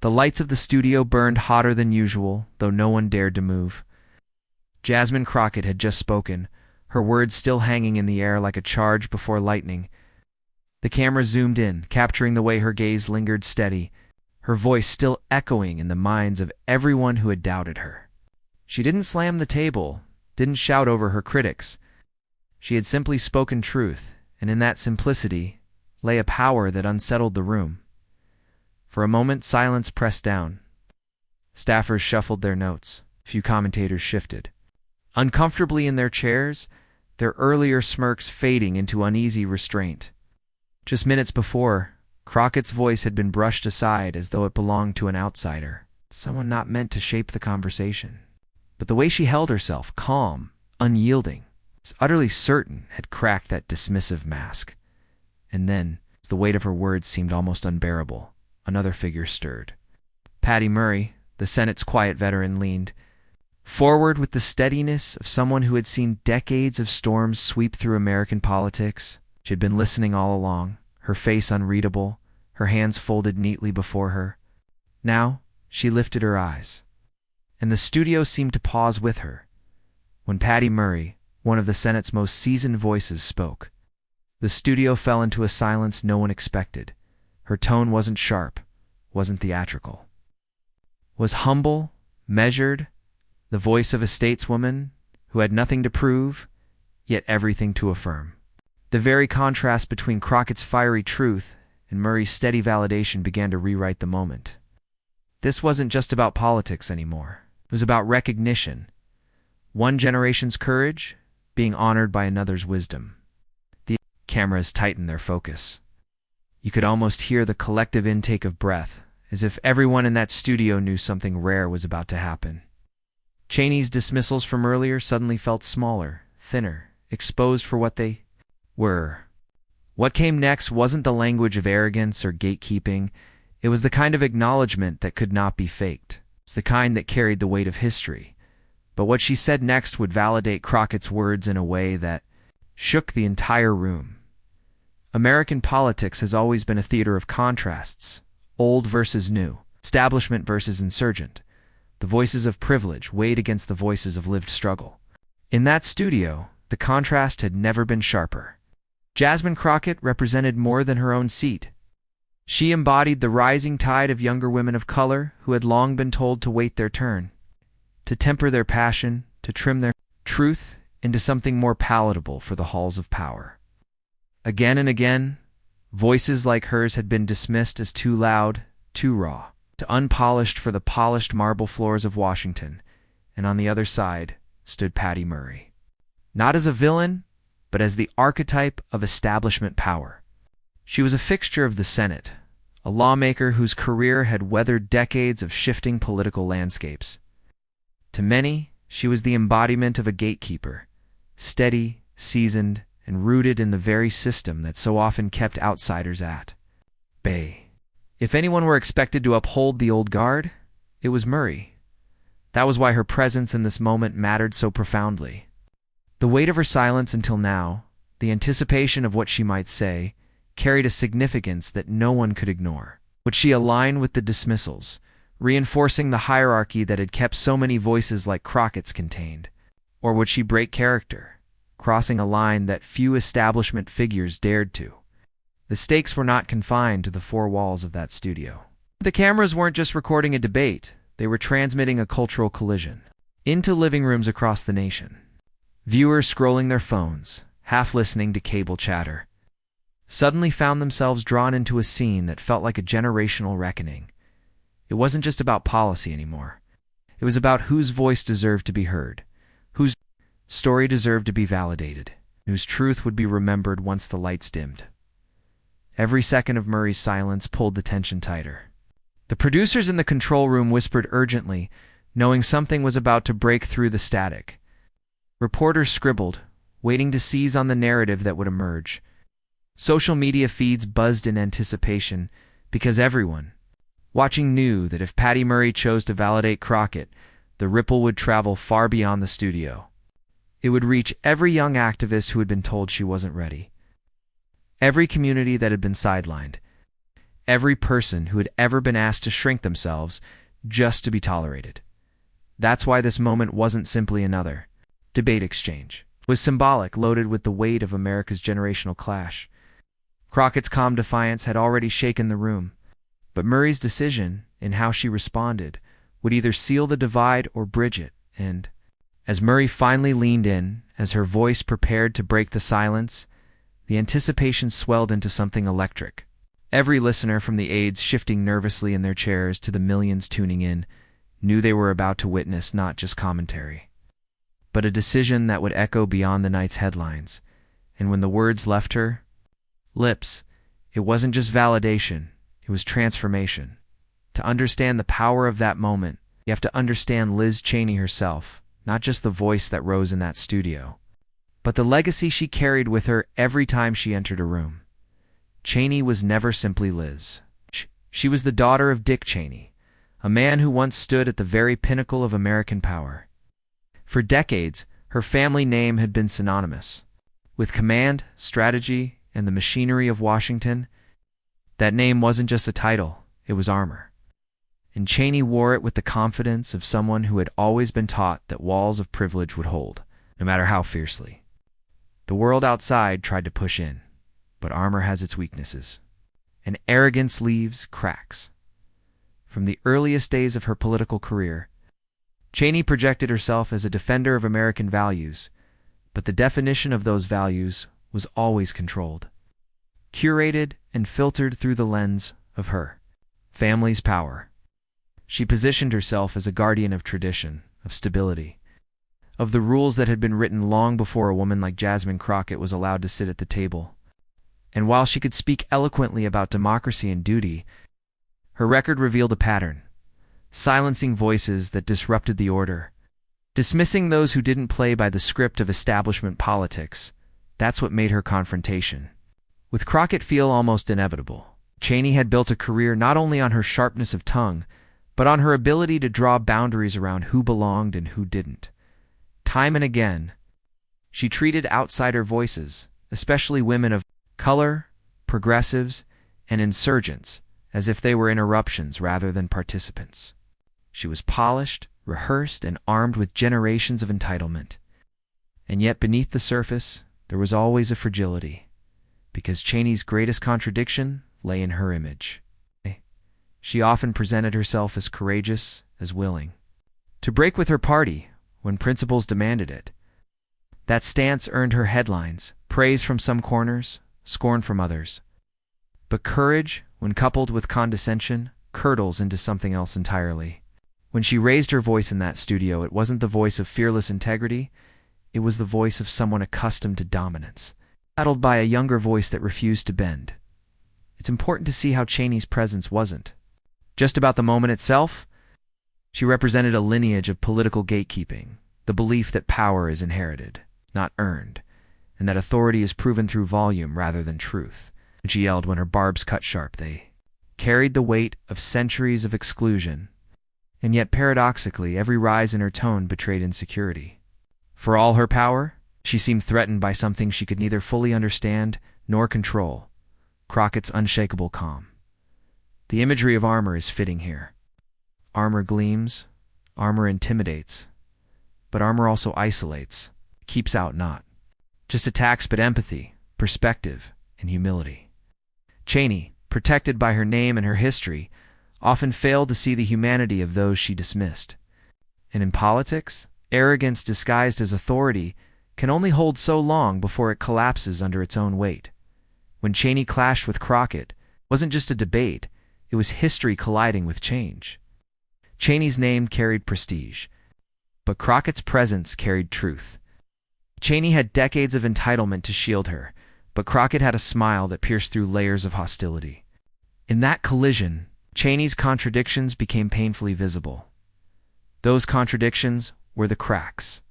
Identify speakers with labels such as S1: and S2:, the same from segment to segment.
S1: The lights of the studio burned hotter than usual, though no one dared to move. Jasmine Crockett had just spoken, her words still hanging in the air like a charge before lightning. The camera zoomed in, capturing the way her gaze lingered steady, her voice still echoing in the minds of everyone who had doubted her. She didn't slam the table, didn't shout over her critics. She had simply spoken truth, and in that simplicity lay a power that unsettled the room. For a moment, silence pressed down. Staffers shuffled their notes. Few commentators shifted. Uncomfortably in their chairs, their earlier smirks fading into uneasy restraint. Just minutes before, Crockett's voice had been brushed aside as though it belonged to an outsider, someone not meant to shape the conversation. But the way she held herself, calm, unyielding, utterly certain, had cracked that dismissive mask. And then, as the weight of her words seemed almost unbearable, another figure stirred. Patty Murray, the Senate's quiet veteran, leaned forward with the steadiness of someone who had seen decades of storms sweep through American politics. She had been listening all along, her face unreadable, her hands folded neatly before her. Now, she lifted her eyes, and the studio seemed to pause with her. When Patty Murray, one of the Senate's most seasoned voices, spoke, the studio fell into a silence no one expected. Her tone wasn't sharp, wasn't theatrical. Was humble, measured, the voice of a stateswoman who had nothing to prove, yet everything to affirm. The very contrast between Crockett's fiery truth and Murray's steady validation began to rewrite the moment. This wasn't just about politics anymore. It was about recognition. One generation's courage being honored by another's wisdom. The cameras tightened their focus. You could almost hear the collective intake of breath, as if everyone in that studio knew something rare was about to happen. Cheney's dismissals from earlier suddenly felt smaller, thinner, exposed for what they were. What came next wasn't the language of arrogance or gatekeeping. It was the kind of acknowledgement that could not be faked. It's the kind that carried the weight of history. But what she said next would validate Crockett's words in a way that shook the entire room. American politics has always been a theater of contrasts, old versus new, establishment versus insurgent. The voices of privilege weighed against the voices of lived struggle. In that studio, the contrast had never been sharper. Jasmine Crockett represented more than her own seat. She embodied the rising tide of younger women of color who had long been told to wait their turn, to temper their passion, to trim their truth into something more palatable for the halls of power. Again and again, voices like hers had been dismissed as too loud, too raw, too unpolished for the polished marble floors of Washington, and on the other side stood Patty Murray. Not as a villain, but as the archetype of establishment power. She was a fixture of the Senate, a lawmaker whose career had weathered decades of shifting political landscapes. To many, she was the embodiment of a gatekeeper, steady, seasoned, and rooted in the very system that so often kept outsiders at bay. If anyone were expected to uphold the old guard, it was Murray. That was why her presence in this moment mattered so profoundly. The weight of her silence until now, the anticipation of what she might say, carried a significance that no one could ignore. Would she align with the dismissals, reinforcing the hierarchy that had kept so many voices like Crockett's contained? Or would she break character, crossing a line that few establishment figures dared to? The stakes were not confined to the four walls of that studio. The cameras weren't just recording a debate, they were transmitting a cultural collision into living rooms across the nation. Viewers scrolling their phones, half listening to cable chatter, suddenly found themselves drawn into a scene that felt like a generational reckoning. It wasn't just about policy anymore. It was about whose voice deserved to be heard, whose story deserved to be validated, whose truth would be remembered once the lights dimmed. Every second of Murray's silence pulled the tension tighter. The producers in the control room whispered urgently, knowing something was about to break through the static. Reporters scribbled, waiting to seize on the narrative that would emerge. Social media feeds buzzed in anticipation, because everyone watching knew that if Patty Murray chose to validate Crockett, the ripple would travel far beyond the studio. It would reach every young activist who had been told she wasn't ready, every community that had been sidelined, every person who had ever been asked to shrink themselves just to be tolerated. That's why this moment wasn't simply another debate exchange. It was symbolic, loaded with the weight of America's generational clash. Crockett's calm defiance had already shaken the room, but Murray's decision in how she responded would either seal the divide or bridge it, and as Murray finally leaned in, as her voice prepared to break the silence, the anticipation swelled into something electric. Every listener, from the aides shifting nervously in their chairs to the millions tuning in, knew they were about to witness not just commentary, but a decision that would echo beyond the night's headlines. And when the words left her lips, it wasn't just validation, it was transformation. To understand the power of that moment, you have to understand Liz Cheney herself, not just the voice that rose in that studio, but the legacy she carried with her every time she entered a room. Cheney was never simply Liz. She was the daughter of Dick Cheney, a man who once stood at the very pinnacle of American power. For decades, her family name had been synonymous with command, strategy, and the machinery of Washington. That name wasn't just a title, it was armor. And Cheney wore it with the confidence of someone who had always been taught that walls of privilege would hold, no matter how fiercely. The world outside tried to push in, but armor has its weaknesses, and arrogance leaves cracks. From the earliest days of her political career, Cheney projected herself as a defender of American values, but the definition of those values was always controlled, curated and filtered through the lens of her family's power. She positioned herself as a guardian of tradition, of stability, of the rules that had been written long before a woman like Jasmine Crockett was allowed to sit at the table. And while she could speak eloquently about democracy and duty, her record revealed a pattern, silencing voices that disrupted the order, dismissing those who didn't play by the script of establishment politics. That's what made her confrontation with Crockett feel almost inevitable. Cheney had built a career not only on her sharpness of tongue, but on her ability to draw boundaries around who belonged and who didn't. Time and again, she treated outsider voices, especially women of color, progressives, and insurgents, as if they were interruptions rather than participants. She was polished, rehearsed, and armed with generations of entitlement. And yet beneath the surface, there was always a fragility, because Cheney's greatest contradiction lay in her image. She often presented herself as courageous, as willing to break with her party when principles demanded it. That stance earned her headlines, praise from some corners, scorn from others. But courage, when coupled with condescension, curdles into something else entirely. When she raised her voice in that studio, it wasn't the voice of fearless integrity, it was the voice of someone accustomed to dominance, battled by a younger voice that refused to bend. It's important to see how Cheney's presence wasn't just about the moment itself. She represented a lineage of political gatekeeping, the belief that power is inherited, not earned, and that authority is proven through volume rather than truth. And she yelled when her barbs cut sharp. They carried the weight of centuries of exclusion, and yet paradoxically, every rise in her tone betrayed insecurity. For all her power, she seemed threatened by something she could neither fully understand nor control: Crockett's unshakable calm. The imagery of armor is fitting here. Armor gleams, armor intimidates, but armor also isolates, keeps out not just attacks but empathy, perspective, and humility. Cheney, protected by her name and her history, often failed to see the humanity of those she dismissed. And in politics, arrogance disguised as authority can only hold so long before it collapses under its own weight. When Cheney clashed with Crockett, it wasn't just a debate, it was history colliding with change. Cheney's name carried prestige, but Crockett's presence carried truth. Cheney had decades of entitlement to shield her, but Crockett had a smile that pierced through layers of hostility. In that collision, Cheney's contradictions became painfully visible. Those contradictions were the cracks.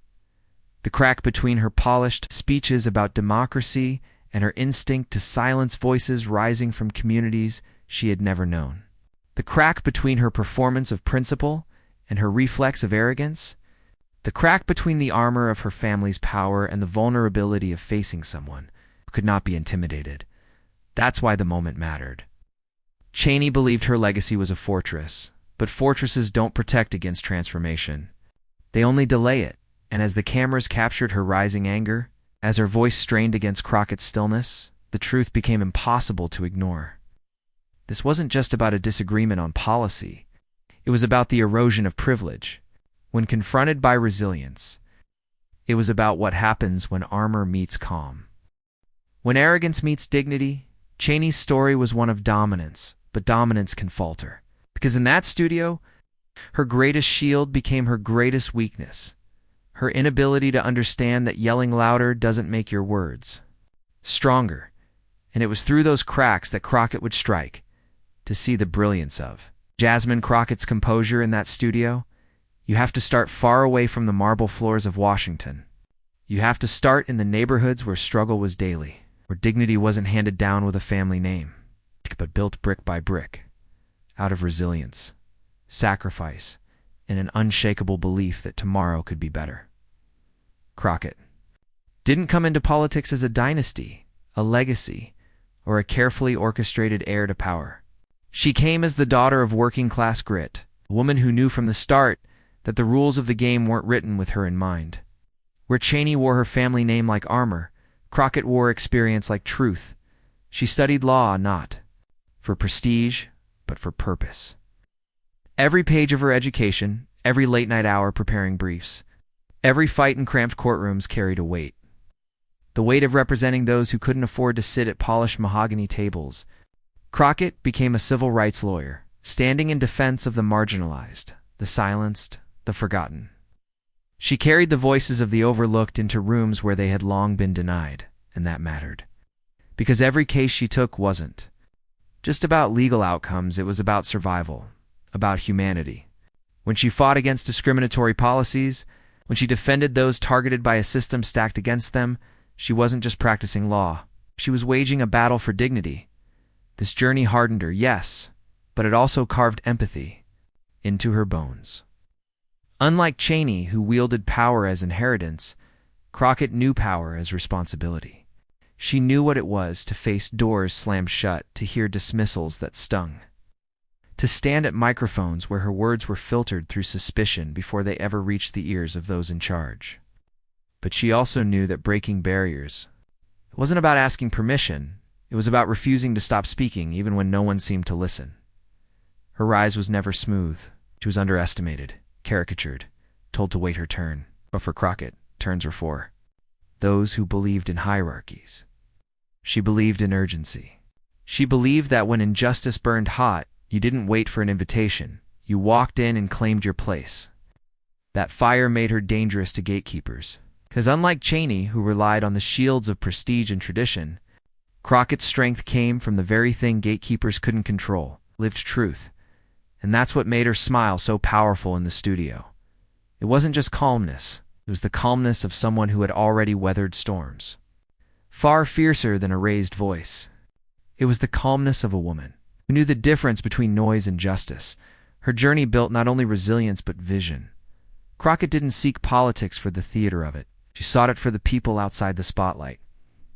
S1: The crack between her polished speeches about democracy and her instinct to silence voices rising from communities she had never known. The crack between her performance of principle and her reflex of arrogance. The crack between the armor of her family's power and the vulnerability of facing someone who could not be intimidated. That's why the moment mattered. Cheney believed her legacy was a fortress, but fortresses don't protect against transformation. They only delay it, and as the cameras captured her rising anger, as her voice strained against Crockett's stillness, the truth became impossible to ignore. This wasn't just about a disagreement on policy. It was about the erosion of privilege. When confronted by resilience, it was about what happens when armor meets calm. When arrogance meets dignity, Cheney's story was one of dominance, but dominance can falter. Because in that studio, her greatest shield became her greatest weakness. Her inability to understand that yelling louder doesn't make your words stronger. And it was through those cracks that Crockett would strike, to see the brilliance of Jasmine Crockett's composure in that studio. You have to start far away from the marble floors of Washington. You have to start in the neighborhoods where struggle was daily, where dignity wasn't handed down with a family name, but built brick by brick, out of resilience, sacrifice, and an unshakable belief that tomorrow could be better. Crockett didn't come into politics as a dynasty, a legacy, or a carefully orchestrated heir to power. She came as the daughter of working-class grit, a woman who knew from the start that the rules of the game weren't written with her in mind. Where Cheney wore her family name like armor, Crockett wore experience like truth. She studied law not for prestige, but for purpose. Every page of her education, every late-night hour preparing briefs, every fight in cramped courtrooms carried a weight. The weight of representing those who couldn't afford to sit at polished mahogany tables. Crockett became a civil rights lawyer, standing in defense of the marginalized, the silenced, the forgotten. She carried the voices of the overlooked into rooms where they had long been denied, and that mattered. Because every case she took wasn't just about legal outcomes, it was about survival, about humanity. When she fought against discriminatory policies, when she defended those targeted by a system stacked against them, she wasn't just practicing law. She was waging a battle for dignity. This journey hardened her, yes, but it also carved empathy into her bones. Unlike Cheney, who wielded power as inheritance, Crockett knew power as responsibility. She knew what it was to face doors slammed shut, to hear dismissals that stung, to stand at microphones where her words were filtered through suspicion before they ever reached the ears of those in charge. But she also knew that breaking barriers, it wasn't about asking permission, it was about refusing to stop speaking even when no one seemed to listen. Her rise was never smooth. She was underestimated, caricatured, told to wait her turn. But for Crockett, turns were for those who believed in hierarchies. She believed in urgency. She believed that when injustice burned hot, you didn't wait for an invitation. You walked in and claimed your place. That fire made her dangerous to gatekeepers. Because unlike Cheney, who relied on the shields of prestige and tradition, Crockett's strength came from the very thing gatekeepers couldn't control, lived truth. And that's what made her smile so powerful in the studio. It wasn't just calmness. It was the calmness of someone who had already weathered storms. Far fiercer than a raised voice. It was the calmness of a woman who knew the difference between noise and justice. Her journey built not only resilience but vision. Crockett didn't seek politics for the theater of it. She sought it for the people outside the spotlight.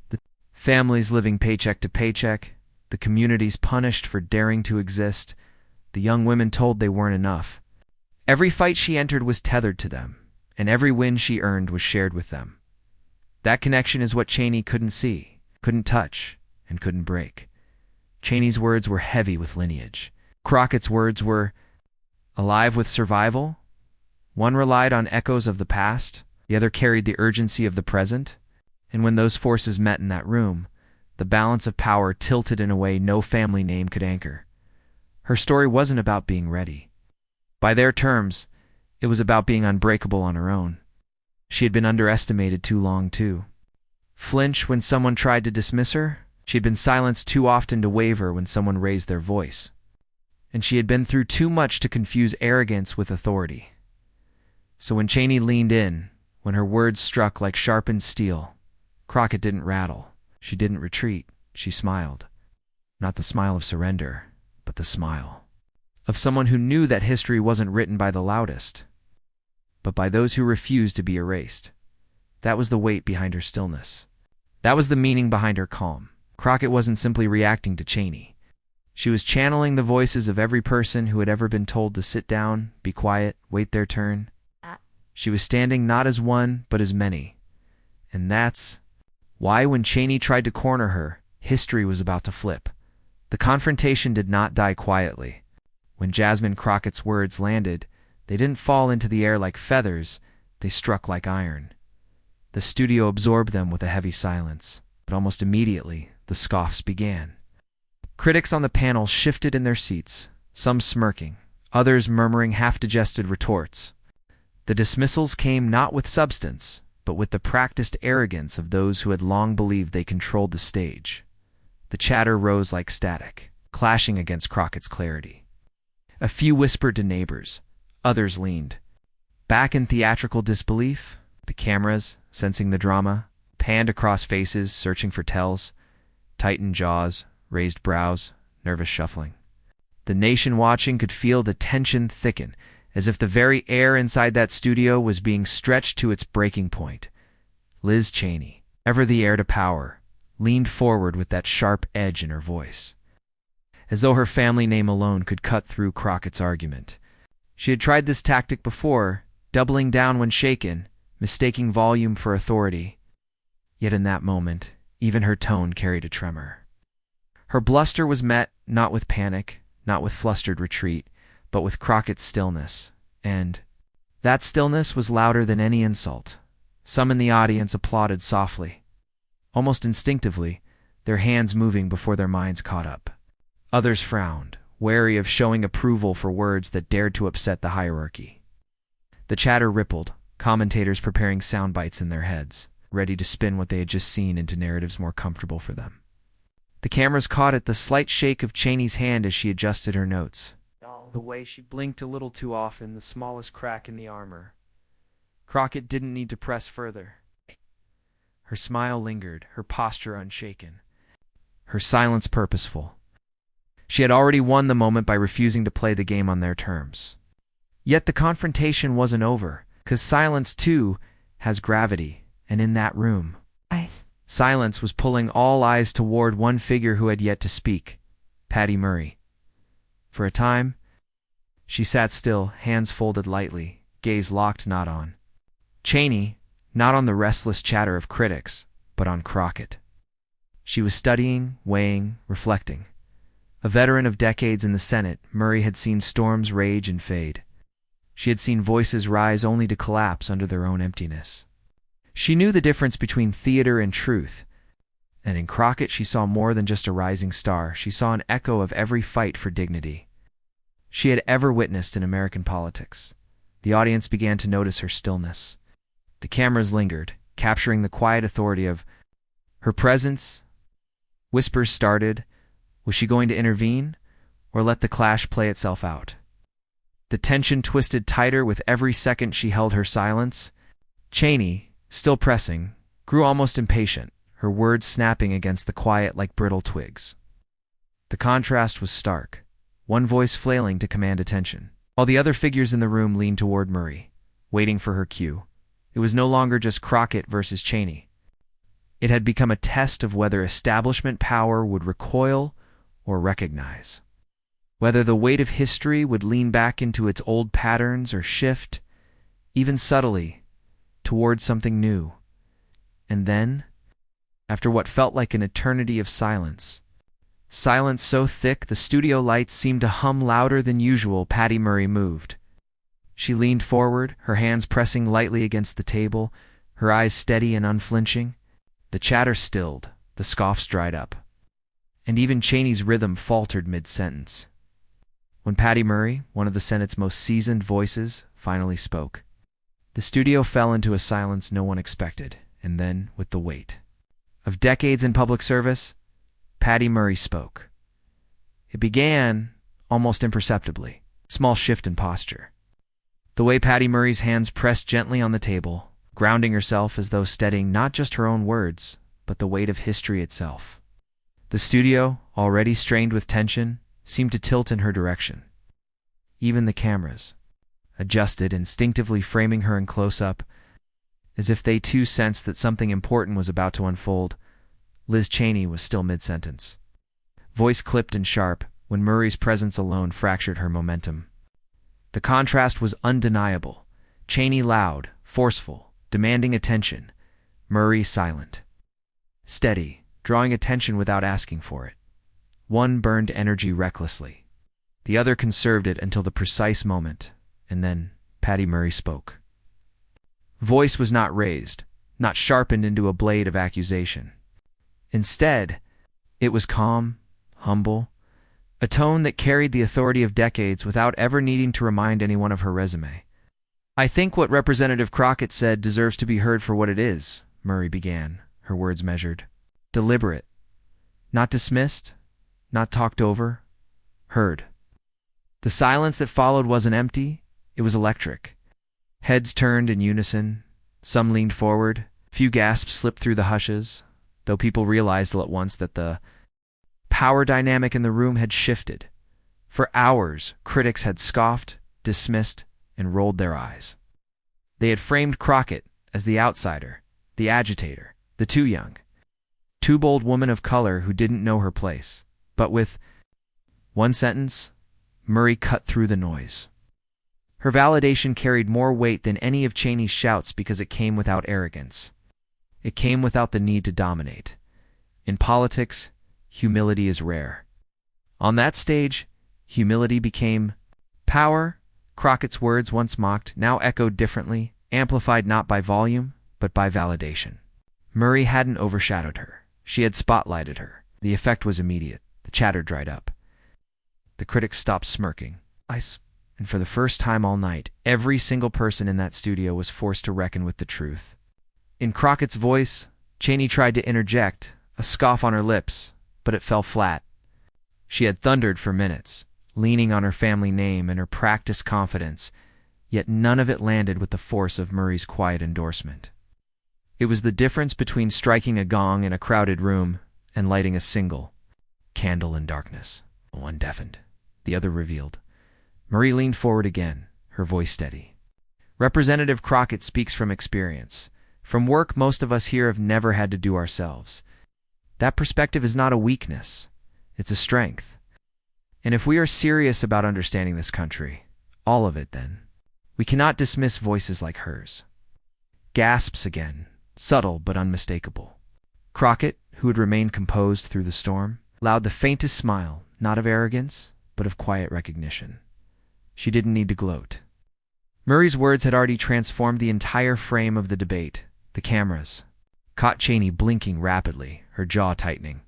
S1: The families living paycheck to paycheck, the communities punished for daring to exist, the young women told they weren't enough. Every fight she entered was tethered to them, and every win she earned was shared with them. That connection is what Cheney couldn't see, couldn't touch, and couldn't break. Cheney's words were heavy with lineage. Crockett's words were alive with survival. One relied on echoes of the past, the other carried the urgency of the present, and when those forces met in that room, the balance of power tilted in a way no family name could anchor. Her story wasn't about being ready. By their terms, it was about being unbreakable on her own. She had been underestimated too long, too. Flinch when someone tried to dismiss her. She had been silenced too often to waver when someone raised their voice. And she had been through too much to confuse arrogance with authority. So when Cheney leaned in, when her words struck like sharpened steel, Crockett didn't rattle. She didn't retreat. She smiled. Not the smile of surrender, but the smile of someone who knew that history wasn't written by the loudest, but by those who refused to be erased. That was the weight behind her stillness. That was the meaning behind her calm. Crockett wasn't simply reacting to Cheney. She was channeling the voices of every person who had ever been told to sit down, be quiet, wait their turn. She was standing not as one, but as many. And that's why when Cheney tried to corner her, history was about to flip. The confrontation did not die quietly. When Jasmine Crockett's words landed, they didn't fall into the air like feathers, they struck like iron. The studio absorbed them with a heavy silence, but almost immediately, the scoffs began. Critics on the panel shifted in their seats, some smirking, others murmuring half-digested retorts. The dismissals came not with substance, but with the practiced arrogance of those who had long believed they controlled the stage. The chatter rose like static, clashing against Crockett's clarity. A few whispered to neighbors, others leaned back in theatrical disbelief. The cameras, sensing the drama, panned across faces, searching for tells, tightened jaws, raised brows, nervous shuffling. The nation watching could feel the tension thicken, as if the very air inside that studio was being stretched to its breaking point. Liz Cheney, ever the heir to power, leaned forward with that sharp edge in her voice, as though her family name alone could cut through Crockett's argument. She had tried this tactic before, doubling down when shaken, mistaking volume for authority. Yet in that moment, even her tone carried a tremor. Her bluster was met not with panic, not with flustered retreat, but with Crockett's stillness, and that stillness was louder than any insult. Some in the audience applauded softly, almost instinctively, their hands moving before their minds caught up. Others frowned, wary of showing approval for words that dared to upset the hierarchy. The chatter rippled, commentators preparing sound bites in their heads, ready to spin what they had just seen into narratives more comfortable for them. The cameras caught at the slight shake of Cheney's hand as she adjusted her notes. The way she blinked a little too often, the smallest crack in the armor. Crockett didn't need to press further. Her smile lingered, her posture unshaken, her silence purposeful. She had already won the moment by refusing to play the game on their terms. Yet the confrontation wasn't over, 'cause silence, too, has gravity, and in that room, silence was pulling all eyes toward one figure who had yet to speak, Patty Murray. For a time, she sat still, hands folded lightly, gaze locked not on Cheney, not on the restless chatter of critics, but on Crockett. She was studying, weighing, reflecting. A veteran of decades in the Senate, Murray had seen storms rage and fade. She had seen voices rise only to collapse under their own emptiness. She knew the difference between theater and truth, and in Crockett she saw more than just a rising star. She saw an echo of every fight for dignity she had ever witnessed in American politics. The audience began to notice her stillness. The cameras lingered, capturing the quiet authority of her presence. Whispers started. Was she going to intervene, or let the clash play itself out? The tension twisted tighter with every second she held her silence. Cheney, still pressing, grew almost impatient, her words snapping against the quiet like brittle twigs. The contrast was stark, one voice flailing to command attention, while the other figures in the room leaned toward Murray, waiting for her cue. It was no longer just Crockett versus Cheney. It had become a test of whether establishment power would recoil or recognize, whether the weight of history would lean back into its old patterns or shift, even subtly, toward something new. And then, after what felt like an eternity of silence so thick the studio lights seemed to hum louder than usual, Patty Murray moved. She leaned forward, her hands pressing lightly against the table, her eyes steady and unflinching. The chatter stilled, the scoffs dried up, and even Cheney's rhythm faltered mid-sentence. When Patty Murray, one of the Senate's most seasoned voices, finally spoke, the studio fell into a silence no one expected, and then, with the weight of decades in public service, Patty Murray spoke. It began, almost imperceptibly, small shift in posture. The way Patty Murray's hands pressed gently on the table, grounding herself as though steadying not just her own words, but the weight of history itself. The studio, already strained with tension, seemed to tilt in her direction. Even the cameras adjusted, instinctively framing her in close-up, as if they too sensed that something important was about to unfold. Liz Cheney was still mid-sentence. Voice clipped and sharp, when Murray's presence alone fractured her momentum. The contrast was undeniable. Chaney loud, forceful, demanding attention. Murray silent. Steady, drawing attention without asking for it. One burned energy recklessly. The other conserved it until the precise moment, and then Patty Murray spoke. Voice was not raised, not sharpened into a blade of accusation. Instead, it was calm, humble, a tone that carried the authority of decades without ever needing to remind anyone of her resume. "I think what Representative Crockett said deserves to be heard for what it is," Murray began, her words measured. Deliberate. Not dismissed, not talked over, heard. The silence that followed wasn't empty, it was electric. Heads turned in unison, some leaned forward, few gasps slipped through the hushes, though people realized all at once that the power dynamic in the room had shifted. For hours, critics had scoffed, dismissed, and rolled their eyes. They had framed Crockett as the outsider, the agitator, the too young, too bold woman of color who didn't know her place. But with one sentence, Murray cut through the noise. Her validation carried more weight than any of Chaney's shouts because it came without arrogance. It came without the need to dominate. In politics, humility is rare. On that stage, humility became power. Crockett's words, once mocked, now echoed differently, amplified not by volume, but by validation. Murray hadn't overshadowed her. She had spotlighted her. The effect was immediate. The chatter dried up. The critics stopped smirking. And for the first time all night, every single person in that studio was forced to reckon with the truth. In Crockett's voice, Chaney tried to interject, a scoff on her lips, but it fell flat. She had thundered for minutes, leaning on her family name and her practiced confidence, yet none of it landed with the force of Murray's quiet endorsement. It was the difference between striking a gong in a crowded room and lighting a single candle in darkness. One deafened, the other revealed. Murray leaned forward again, her voice steady. Representative Crockett speaks from experience, from work most of us here have never had to do ourselves. That perspective is not a weakness, it's a strength. And if we are serious about understanding this country, all of it then, we cannot dismiss voices like hers. Gasps again, subtle but unmistakable. Crockett, who had remained composed through the storm, allowed the faintest smile, not of arrogance, but of quiet recognition. She didn't need to gloat. Murray's words had already transformed the entire frame of the debate. The cameras caught Chaney blinking rapidly, her jaw tightening.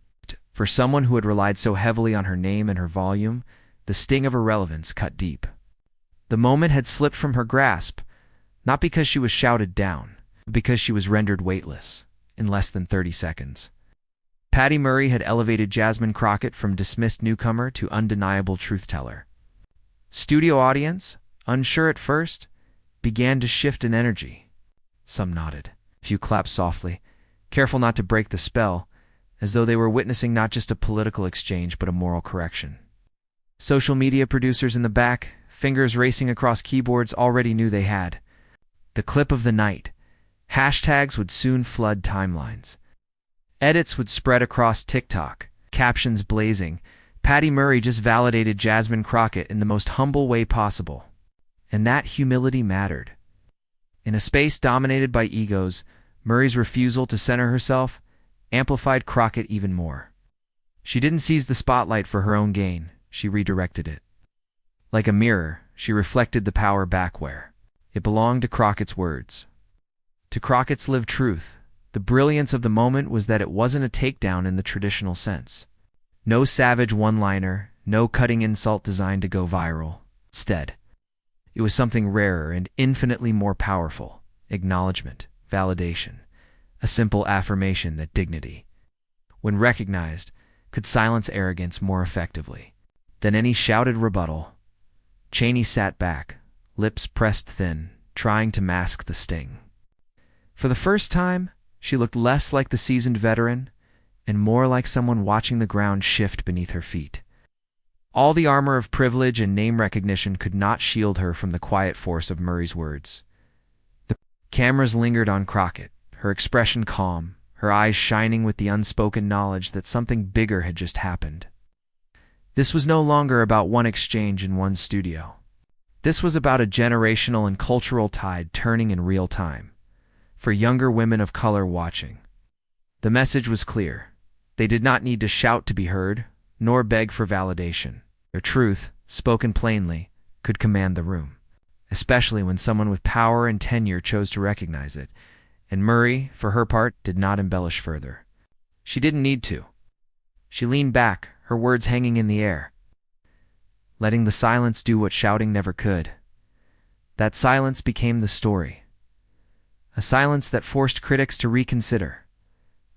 S1: For someone who had relied so heavily on her name and her volume, the sting of irrelevance cut deep. The moment had slipped from her grasp, not because she was shouted down, but because she was rendered weightless in less than 30 seconds. Patty Murray had elevated Jasmine Crockett from dismissed newcomer to undeniable truth-teller. Studio audience, unsure at first, began to shift in energy. Some nodded. Few clapped softly, careful not to break the spell, as though they were witnessing not just a political exchange but a moral correction. Social media producers in the back, fingers racing across keyboards, already knew they had the clip of the night. Hashtags would soon flood timelines. Edits would spread across TikTok, captions blazing. Patty Murray just validated Jasmine Crockett in the most humble way possible. And that humility mattered. In a space dominated by egos, Murray's refusal to center herself amplified Crockett even more. She didn't seize the spotlight for her own gain, she redirected it. Like a mirror, she reflected the power back where it belonged, to Crockett's words. To Crockett's lived truth. The brilliance of the moment was that it wasn't a takedown in the traditional sense. No savage one-liner, no cutting insult designed to go viral. Instead, it was something rarer and infinitely more powerful. Acknowledgement, validation, a simple affirmation that dignity, when recognized, could silence arrogance more effectively than any shouted rebuttal. Chaney sat back, lips pressed thin, trying to mask the sting. For the first time, she looked less like the seasoned veteran and more like someone watching the ground shift beneath her feet. All the armor of privilege and name recognition could not shield her from the quiet force of Murray's words. The cameras lingered on Crockett, her expression calm, her eyes shining with the unspoken knowledge that something bigger had just happened. This was no longer about one exchange in one studio. This was about a generational and cultural tide turning in real time. For younger women of color watching, the message was clear. They did not need to shout to be heard, nor beg for validation. Their truth, spoken plainly, could command the room, especially when someone with power and tenure chose to recognize it. And Murray, for her part, did not embellish further. She didn't need to. She leaned back, her words hanging in the air, letting the silence do what shouting never could. That silence became the story. A silence that forced critics to reconsider.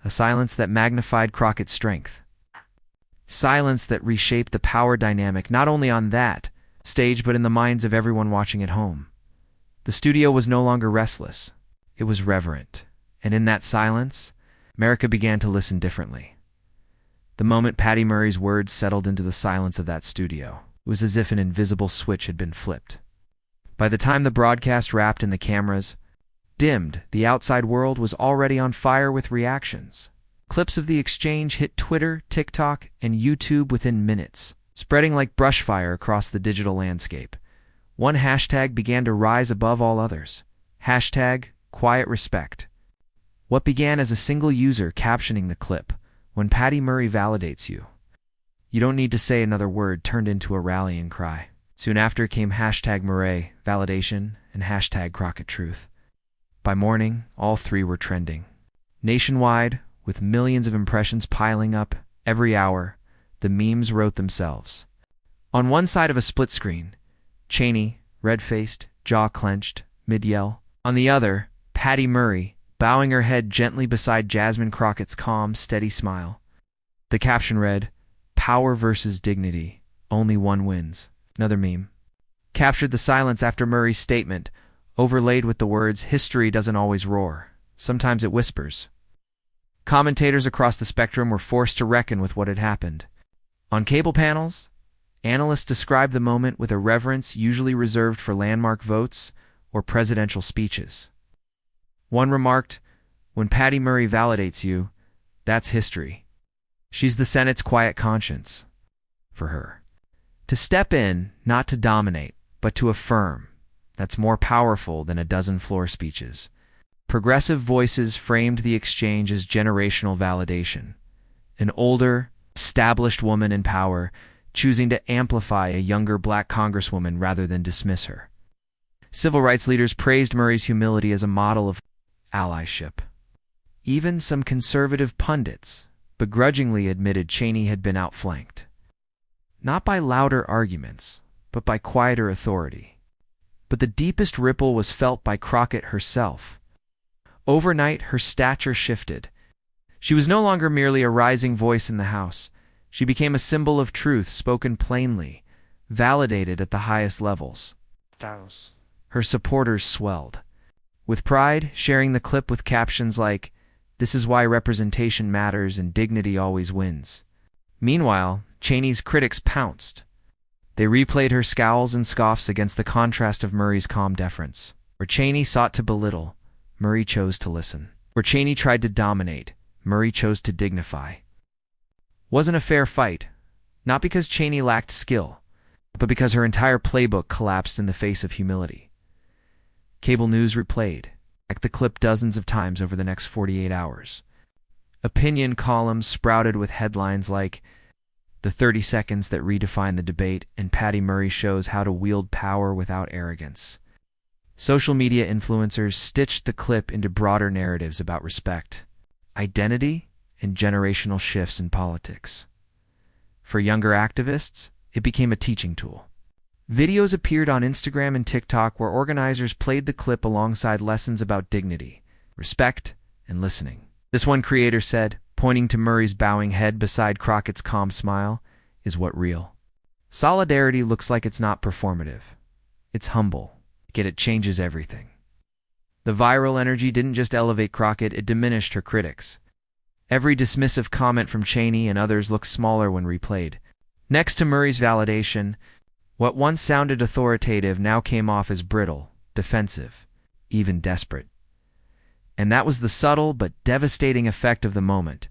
S1: A silence that magnified Crockett's strength. Silence that reshaped the power dynamic not only on that stage but in the minds of everyone watching at home. The studio was no longer restless. It was reverent. And in that silence, America began to listen differently. The moment Patty Murray's words settled into the silence of that studio, it was as if an invisible switch had been flipped. By the time the broadcast wrapped and the cameras dimmed, the outside world was already on fire with reactions. Clips of the exchange hit Twitter, TikTok, and YouTube within minutes, spreading like brushfire across the digital landscape. One hashtag began to rise above all others. Hashtag Quiet Respect. What began as a single user captioning the clip, "When Patty Murray validates you, you don't need to say another word," turned into a rallying cry. Soon after came hashtag Murray validation and hashtag Crockett Truth. By morning, all three were trending. Nationwide, with millions of impressions piling up every hour, the memes wrote themselves. On one side of a split screen, Cheney, red-faced, jaw clenched, mid-yell. On the other, Patty Murray, bowing her head gently beside Jasmine Crockett's calm, steady smile. The caption read, "Power versus dignity. Only one wins." Another meme captured the silence after Murray's statement, overlaid with the words, "History doesn't always roar. Sometimes it whispers." Commentators across the spectrum were forced to reckon with what had happened. On cable panels, analysts described the moment with a reverence usually reserved for landmark votes or presidential speeches. One remarked, "When Patty Murray validates you, that's history. She's the Senate's quiet conscience." For her, to step in, not to dominate, but to affirm, that's more powerful than a dozen floor speeches. Progressive voices framed the exchange as generational validation. An older, established woman in power choosing to amplify a younger black congresswoman rather than dismiss her. Civil rights leaders praised Murray's humility as a model of allyship. Even some conservative pundits begrudgingly admitted Cheney had been outflanked. Not by louder arguments, but by quieter authority. But the deepest ripple was felt by Crockett herself. Overnight, her stature shifted. She was no longer merely a rising voice in the House. She became a symbol of truth spoken plainly, validated at the highest levels. Her supporters swelled, with pride sharing the clip with captions like, "This is why representation matters and dignity always wins." Meanwhile, Cheney's critics pounced. They replayed her scowls and scoffs against the contrast of Murray's calm deference. Where Cheney sought to belittle, Murray chose to listen. Where Cheney tried to dominate, Murray chose to dignify. Wasn't a fair fight, not because Cheney lacked skill, but because her entire playbook collapsed in the face of humility. Cable news replayed, like the clip dozens of times over the next 48 hours. Opinion columns sprouted with headlines like, "The 30 seconds that redefine the debate," and "Patty Murray shows how to wield power without arrogance." Social media influencers stitched the clip into broader narratives about respect, identity, and generational shifts in politics. For younger activists, it became a teaching tool. Videos appeared on Instagram and TikTok where organizers played the clip alongside lessons about dignity, respect, and listening. This one creator said, pointing to Murray's bowing head beside Crockett's calm smile, "Is what real. Solidarity looks like it's not performative. It's humble, yet it changes everything." The viral energy didn't just elevate Crockett, it diminished her critics. Every dismissive comment from Cheney and others looked smaller when replayed. Next to Murray's validation, what once sounded authoritative now came off as brittle, defensive, even desperate. And that was the subtle but devastating effect of the moment.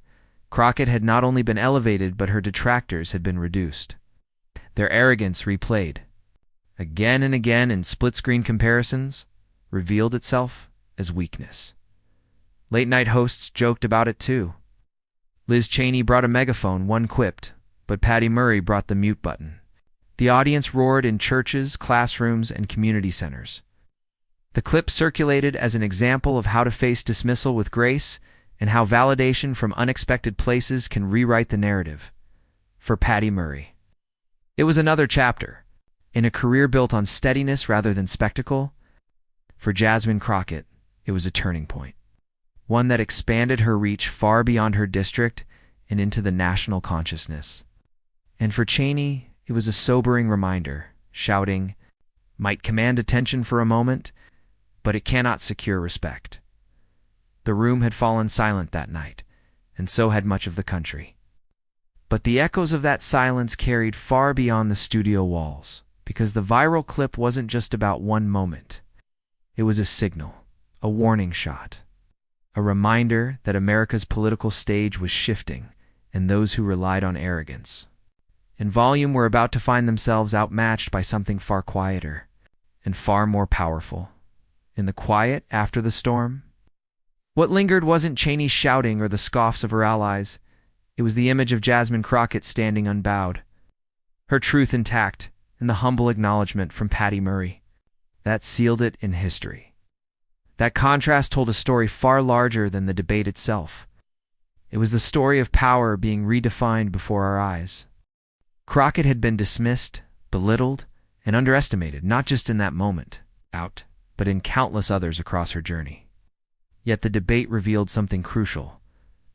S1: Crockett had not only been elevated, but her detractors had been reduced. Their arrogance replayed, again and again in split-screen comparisons, revealed itself as weakness. Late-night hosts joked about it too. Liz Cheney brought a megaphone, one quipped, but Patty Murray brought the mute button. The audience roared in churches, classrooms, and community centers. The clip circulated as an example of how to face dismissal with grace and how validation from unexpected places can rewrite the narrative. For Patty Murray, it was another chapter in a career built on steadiness rather than spectacle. For Jasmine Crockett, it was a turning point, one that expanded her reach far beyond her district and into the national consciousness. And for Cheney, it was a sobering reminder. Shouting might command attention for a moment, but it cannot secure respect. The room had fallen silent that night, and so had much of the country. But the echoes of that silence carried far beyond the studio walls, because the viral clip wasn't just about one moment. It was a signal, a warning shot, a reminder that America's political stage was shifting, and those who relied on arrogance and volume were about to find themselves outmatched by something far quieter and far more powerful. In the quiet after the storm, what lingered wasn't Cheney's shouting or the scoffs of her allies. It was the image of Jasmine Crockett standing unbowed, her truth intact, and the humble acknowledgement from Patty Murray. That sealed it in history. That contrast told a story far larger than the debate itself. It was the story of power being redefined before our eyes. Crockett had been dismissed, belittled, and underestimated, not just in that moment, but in countless others across her journey. Yet the debate revealed something crucial.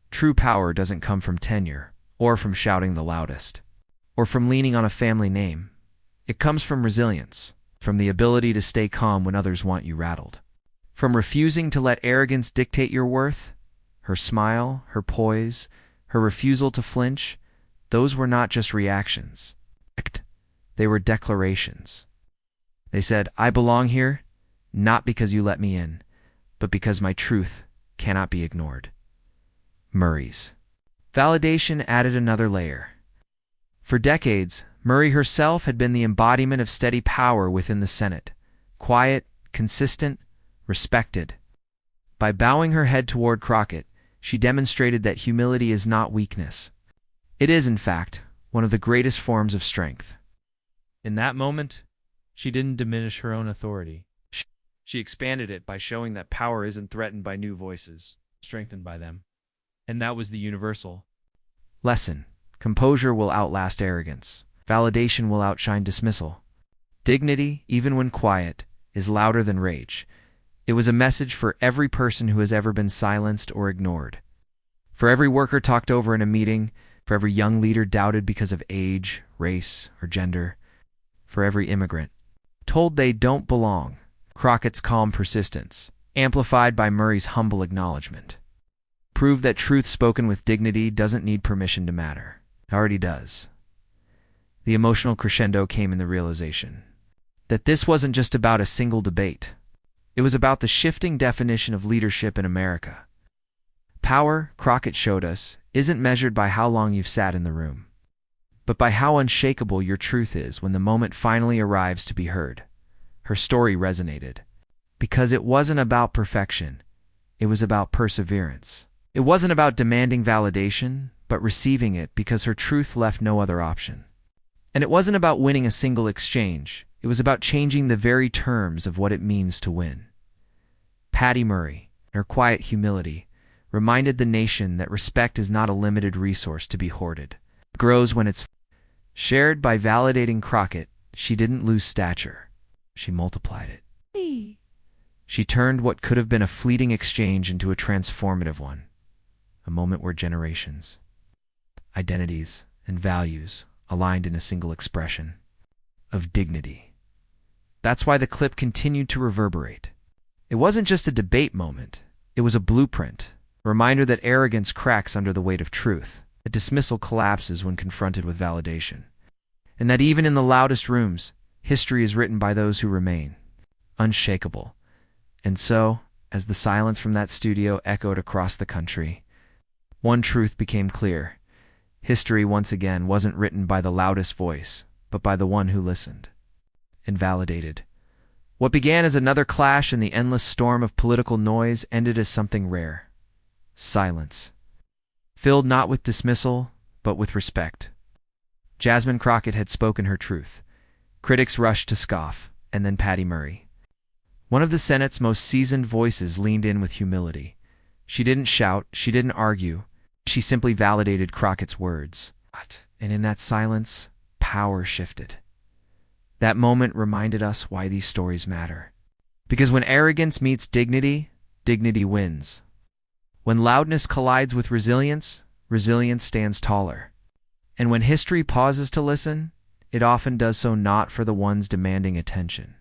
S1: True power doesn't come from tenure, or from shouting the loudest, or from leaning on a family name. It comes from resilience, from the ability to stay calm when others want you rattled, from refusing to let arrogance dictate your worth. Her smile, her poise, her refusal to flinch, those were not just reactions. They were declarations. They said, "I belong here, not because you let me in, but because my truth cannot be ignored." Murray's validation added another layer. For decades, Murray herself had been the embodiment of steady power within the Senate, quiet, consistent, respected. By bowing her head toward Crockett, she demonstrated that humility is not weakness. It is, in fact, one of the greatest forms of strength. In that moment, she didn't diminish her own authority. She expanded it by showing that power isn't threatened by new voices, strengthened by them. And that was the universal lesson. Composure will outlast arrogance. Validation will outshine dismissal. Dignity, even when quiet, is louder than rage. It was a message for every person who has ever been silenced or ignored. For every worker talked over in a meeting, for every young leader doubted because of age, race, or gender, for every immigrant told they don't belong. Crockett's calm persistence, amplified by Murray's humble acknowledgement, proved that truth spoken with dignity doesn't need permission to matter. It already does. The emotional crescendo came in the realization that this wasn't just about a single debate. It was about the shifting definition of leadership in America. Power, Crockett showed us, isn't measured by how long you've sat in the room, but by how unshakable your truth is when the moment finally arrives to be heard. Her story resonated because it wasn't about perfection. It was about perseverance. It wasn't about demanding validation, but receiving it because her truth left no other option. And it wasn't about winning a single exchange. It was about changing the very terms of what it means to win. Patty Murray, in her quiet humility, reminded the nation that respect is not a limited resource to be hoarded. It grows when it's shared. By validating Crockett, she didn't lose stature. She multiplied it. She turned what could have been a fleeting exchange into a transformative one, a moment where generations, identities, and values aligned in a single expression of dignity. That's why the clip continued to reverberate. It wasn't just a debate moment. It was a blueprint, a reminder that arrogance cracks under the weight of truth, that dismissal collapses when confronted with validation, and that even in the loudest rooms, history is written by those who remain unshakable. And so, as the silence from that studio echoed across the country, one truth became clear. History once again wasn't written by the loudest voice, but by the one who listened. Invalidated. What began as another clash in the endless storm of political noise ended as something rare. Silence. Filled not with dismissal, but with respect. Jasmine Crockett had spoken her truth. Critics rushed to scoff, and then Patty Murray. One of the Senate's most seasoned voices leaned in with humility. She didn't shout, she didn't argue. She simply validated Crockett's words. And in that silence, power shifted. That moment reminded us why these stories matter. Because when arrogance meets dignity, dignity wins. When loudness collides with resilience, resilience stands taller. And when history pauses to listen, it often does so not for the ones demanding attention,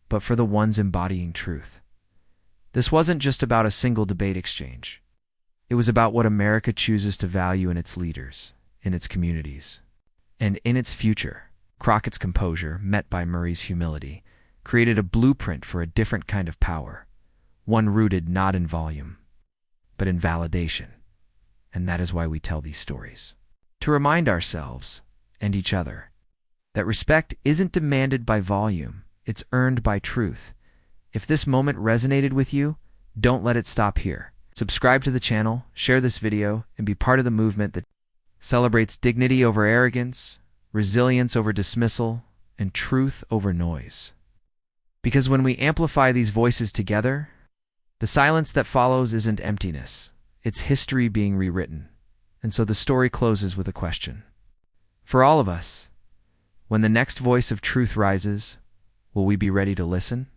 S1: but for the ones embodying truth. This wasn't just about a single debate exchange. It was about what America chooses to value in its leaders, in its communities, and in its future. Crockett's composure, met by Murray's humility, created a blueprint for a different kind of power, one rooted not in volume, but in validation. And that is why we tell these stories. To remind ourselves, and each other, that respect isn't demanded by volume, it's earned by truth. If this moment resonated with you, don't let it stop here. Subscribe to the channel, share this video, and be part of the movement that celebrates dignity over arrogance, resilience over dismissal, and truth over noise. Because when we amplify these voices together, the silence that follows isn't emptiness, it's history being rewritten. And so the story closes with a question. For all of us, when the next voice of truth rises, will we be ready to listen?